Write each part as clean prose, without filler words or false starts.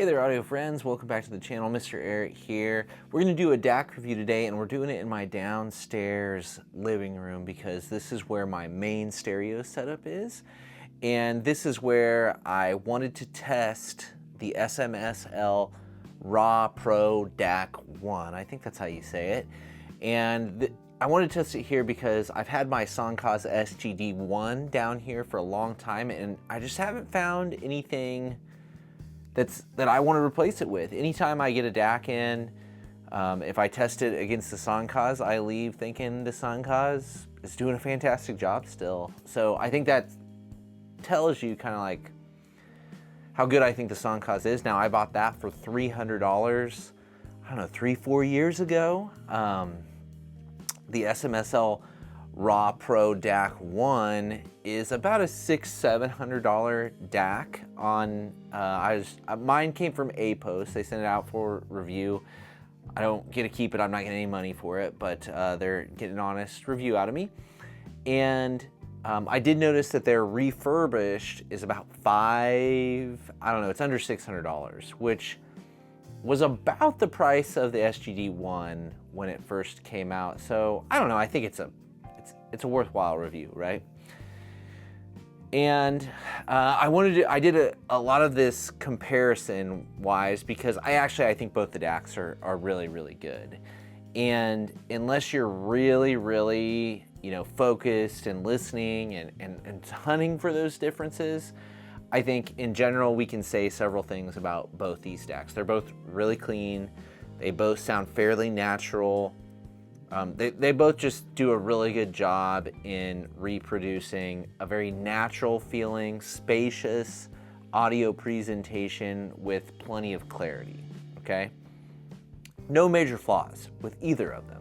Hey there, audio friends. Welcome back to the channel. MrAyrit here. We're going to do a DAC review today, and we're doing it in my downstairs living room because this is where my main stereo setup is. And this is where I wanted to test the SMSL RAWPro DAC1. I think that's how you say it. And I wanted to test it here because I've had my Soundcause SGD1 down here for a long time, and I just haven't found anything that I want to replace it with. Anytime I get a DAC in, if I test it against the Soundcause, I leave thinking the Soundcause is doing a fantastic job still. So I think that tells you kind of like how good I think the Soundcause is. Now, I bought that for $300, I don't know, 3-4 years ago. The SMSL RAWPro DAC1 is about a $600-700 DAC on, mine came from Apos. They sent it out for review. I don't get to keep it, I'm not getting any money for it, but they're getting an honest review out of me. And I did notice that their refurbished is about I don't know, it's under $600, which was about the price of the SGD1 when it first came out. So I don't know, I think it's a worthwhile review, right? And I did a lot of this comparison wise because I think both the DACs are really, really good. And unless you're really, focused and listening and hunting for those differences, I think in general we can say several things about both these DACs. They're both really clean. They both sound fairly natural. They both just do a really good job in reproducing a very natural feeling, spacious audio presentation with plenty of clarity, okay? No major flaws with either of them.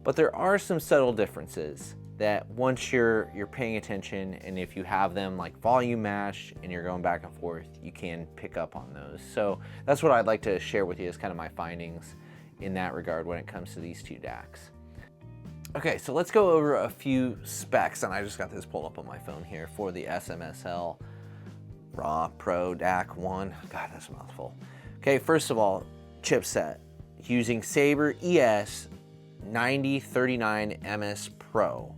But there are some subtle differences that once you're paying attention, and if you have them like volume matched and you're going back and forth, you can pick up on those. So that's what I'd like to share with you as kind of my findings in that regard when it comes to these two DACs. Okay, so let's go over a few specs, and I just got this pulled up on my phone here for the SMSL RAWPro DAC1. God, that's a mouthful. Okay, first of all, chipset. Using Sabre ES 9039 MS Pro.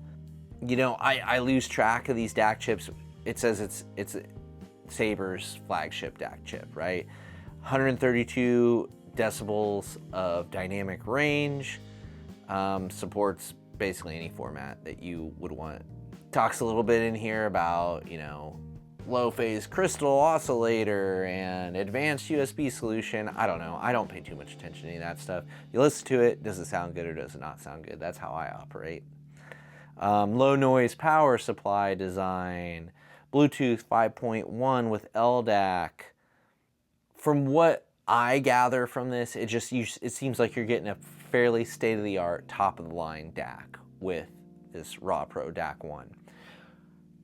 I lose track of these DAC chips. It says it's Sabre's flagship DAC chip, right? 132 decibels of dynamic range, supports basically any format that you would want. Talks a little bit in here about, low phase crystal oscillator and advanced USB solution. I don't know. I don't pay too much attention to any of that stuff. You listen to it, does it sound good or does it not sound good? That's how I operate. Low noise power supply design, Bluetooth 5.1 with LDAC. From what I gather from this, it seems like you're getting a fairly state-of-the-art, top-of-the-line DAC with this RAWPro DAC1.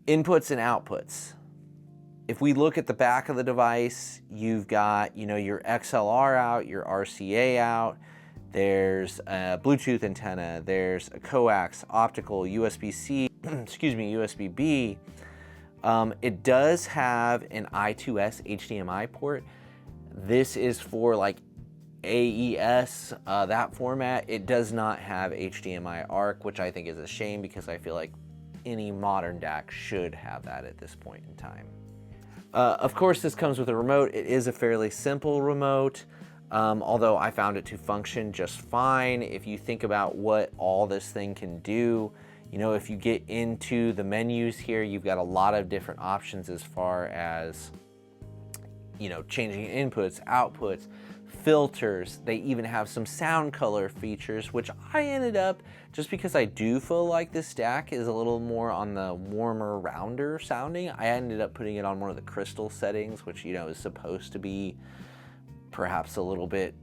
Inputs and outputs. If we look at the back of the device, you've got, your XLR out, your RCA out, there's a Bluetooth antenna, there's a coax, optical, USB-C, USB-B. It does have an I2S HDMI port. This is for like AES, that format. It does not have HDMI ARC, which I think is a shame because I feel like any modern DAC should have that at this point in time. Of course, this comes with a remote. It is a fairly simple remote, although I found it to function just fine. If you think about what all this thing can do, if you get into the menus here, you've got a lot of different options as far as, changing inputs, outputs, filters. They even have some sound color features, which I ended up, just because I do feel like this DAC is a little more on the warmer, rounder sounding, I ended up putting it on one of the crystal settings, which, is supposed to be perhaps a little bit,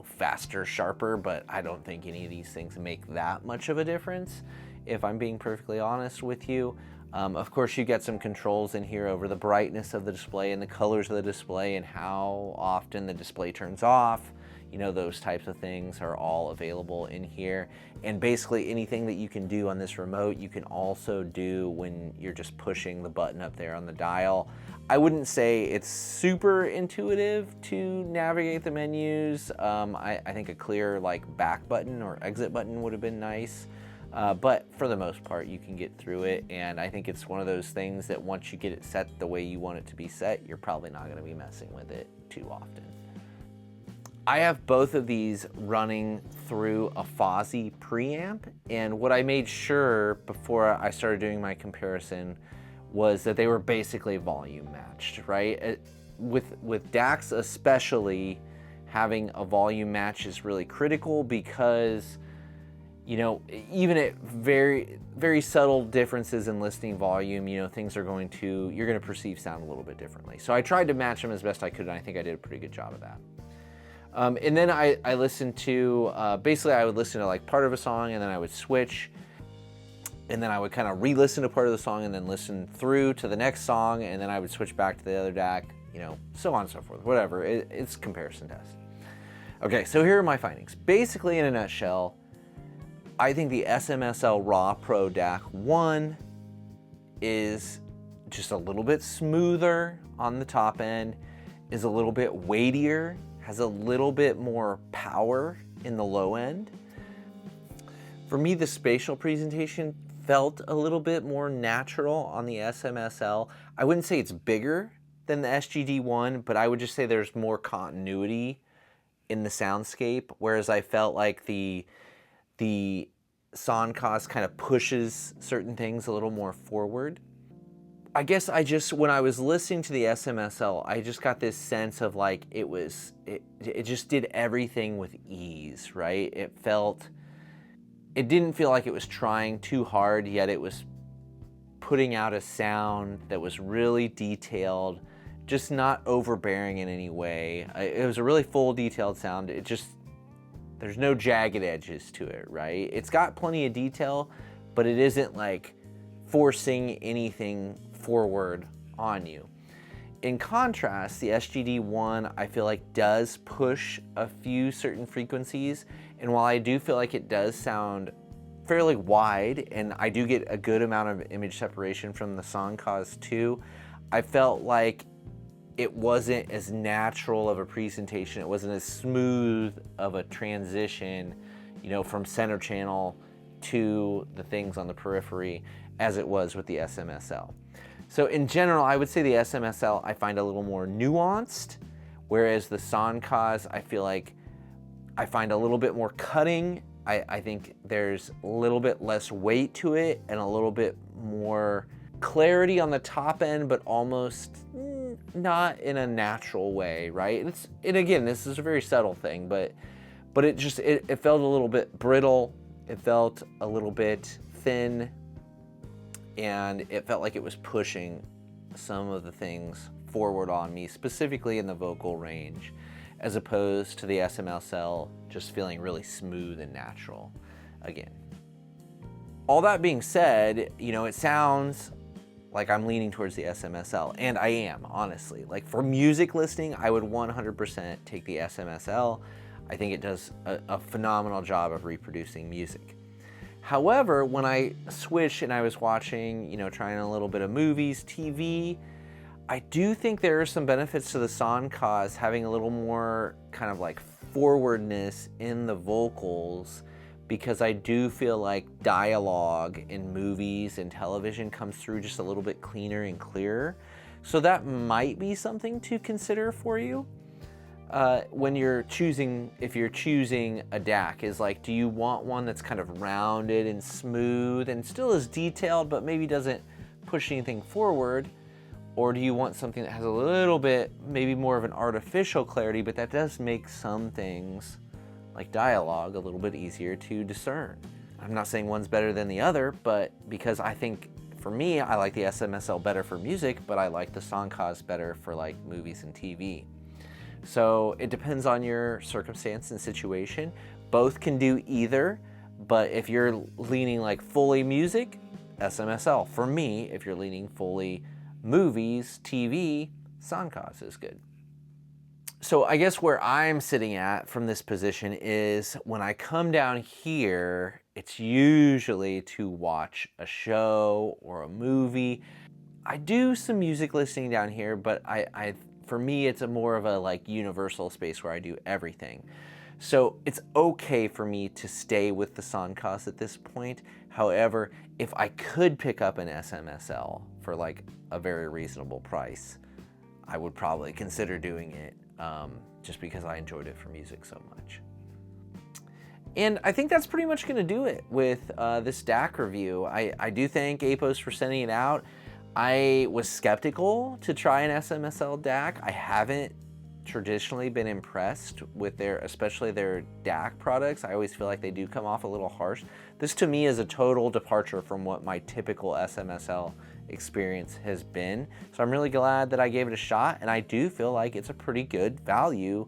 faster, sharper, but I don't think any of these things make that much of a difference, if I'm being perfectly honest with you. Of course, you get some controls in here over the brightness of the display and the colors of the display and how often the display turns off. you know, those types of things are all available in here. And basically anything that you can do on this remote, you can also do when you're just pushing the button up there on the dial. I wouldn't say it's super intuitive to navigate the menus. I think a clear like back button or exit button would have been nice. But for the most part, you can get through it. And I think it's one of those things that once you get it set the way you want it to be set, you're probably not going to be messing with it too often. I have both of these running through a Fozzy preamp, and what I made sure before I started doing my comparison was that they were basically volume matched, right? With DACs especially, having a volume match is really critical because, you know, even at very, very subtle differences in listening volume, you know, you're going to perceive sound a little bit differently. So I tried to match them as best I could, and I think I did a pretty good job of that. And then I listened to, basically I would listen to like part of a song and then I would switch, and then I would kind of re-listen to part of the song and then listen through to the next song, and then I would switch back to the other DAC, you know, so on and so forth, whatever. It's a comparison test. Okay, so here are my findings. Basically, in a nutshell, I think the SMSL RAWPro DAC1 is just a little bit smoother on the top end, is a little bit weightier, has a little bit more power in the low end. For me, the spatial presentation felt a little bit more natural on the SMSL. I wouldn't say it's bigger than the SGD1, but I would just say there's more continuity in the soundscape, whereas I felt like the Soundcast kind of pushes certain things a little more forward. I guess when I was listening to the SMSL, I just got this sense of like it just did everything with ease, right? It didn't feel like it was trying too hard, yet it was putting out a sound that was really detailed, just not overbearing in any way. It was a really full, detailed sound. There's no jagged edges to it, right? It's got plenty of detail, but it isn't like forcing anything forward on you. In contrast, the SGD1, I feel like does push a few certain frequencies, and while I do feel like it does sound fairly wide, and I do get a good amount of image separation from the Soundcast too, I felt like it wasn't as natural of a presentation, it wasn't as smooth of a transition, you know, from center channel to the things on the periphery as it was with the SMSL. So in general, I would say the SMSL I find a little more nuanced, whereas the Soundcast I feel like I find a little bit more cutting. I think there's a little bit less weight to it and a little bit more clarity on the top end, but almost not in a natural way, right? And again, this is a very subtle thing, but it felt a little bit brittle, it felt a little bit thin, and it felt like it was pushing some of the things forward on me, specifically in the vocal range, as opposed to the SMSL just feeling really smooth and natural again. All that being said, you know, it sounds like I'm leaning towards the SMSL, and I am, honestly. Like for music listening, I would 100% take the SMSL. I think it does a phenomenal job of reproducing music. However, when I switched and I was watching, you know, trying a little bit of movies, TV, I do think there are some benefits to the Soundcast having a little more kind of like forwardness in the vocals, because I do feel like dialogue in movies and television comes through just a little bit cleaner and clearer. So that might be something to consider for you. When you're choosing, if you're choosing a DAC, is like, do you want one that's kind of rounded and smooth and still is detailed, but maybe doesn't push anything forward? Or do you want something that has a little bit, maybe more of an artificial clarity, but that does make some things, like dialogue, a little bit easier to discern? I'm not saying one's better than the other, but because I think, for me, I like the SMSL better for music, but I like the Soundcast better for like movies and TV. So it depends on your circumstance and situation. Both can do either, but if you're leaning like fully music, SMSL. For me, if you're leaning fully movies, TV, Soundcast is good. So I guess where I'm sitting at from this position is when I come down here, it's usually to watch a show or a movie. I do some music listening down here, but for me, it's a more of a like universal space where I do everything. So it's okay for me to stay with the Soundcast at this point. However, if I could pick up an SMSL for like a very reasonable price, I would probably consider doing it just because I enjoyed it for music so much. And I think that's pretty much gonna do it with this DAC review. I do thank Apos for sending it out. I was skeptical to try an SMSL DAC. I haven't traditionally been impressed with especially their DAC products. I always feel like they do come off a little harsh. This to me is a total departure from what my typical SMSL experience has been. So I'm really glad that I gave it a shot, and I do feel like it's a pretty good value,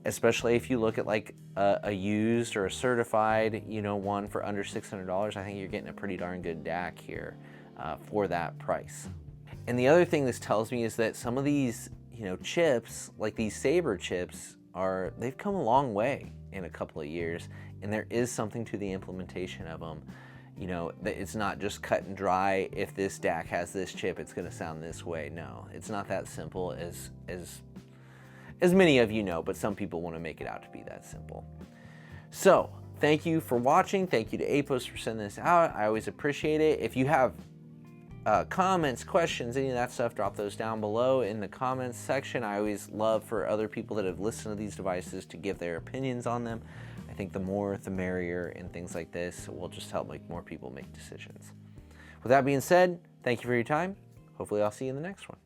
especially if you look at like a used or a certified, one for under $600. I think you're getting a pretty darn good DAC here for that price. And the other thing this tells me is that some of these chips, like these Sabre chips, they've come a long way in a couple of years, and there is something to the implementation of them. That it's not just cut and dry. If this DAC has this chip, it's going to sound this way. No, it's not that simple as many of you know, but some people want to make it out to be that simple. So thank you for watching. Thank you to Apos for sending this out. I always appreciate it. If you have comments, questions, any of that stuff, drop those down below in the comments section. I always love for other people that have listened to these devices to give their opinions on them. I think the more the merrier, and things like this will just help more people make decisions. With that being said, thank you for your time. Hopefully I'll see you in the next one.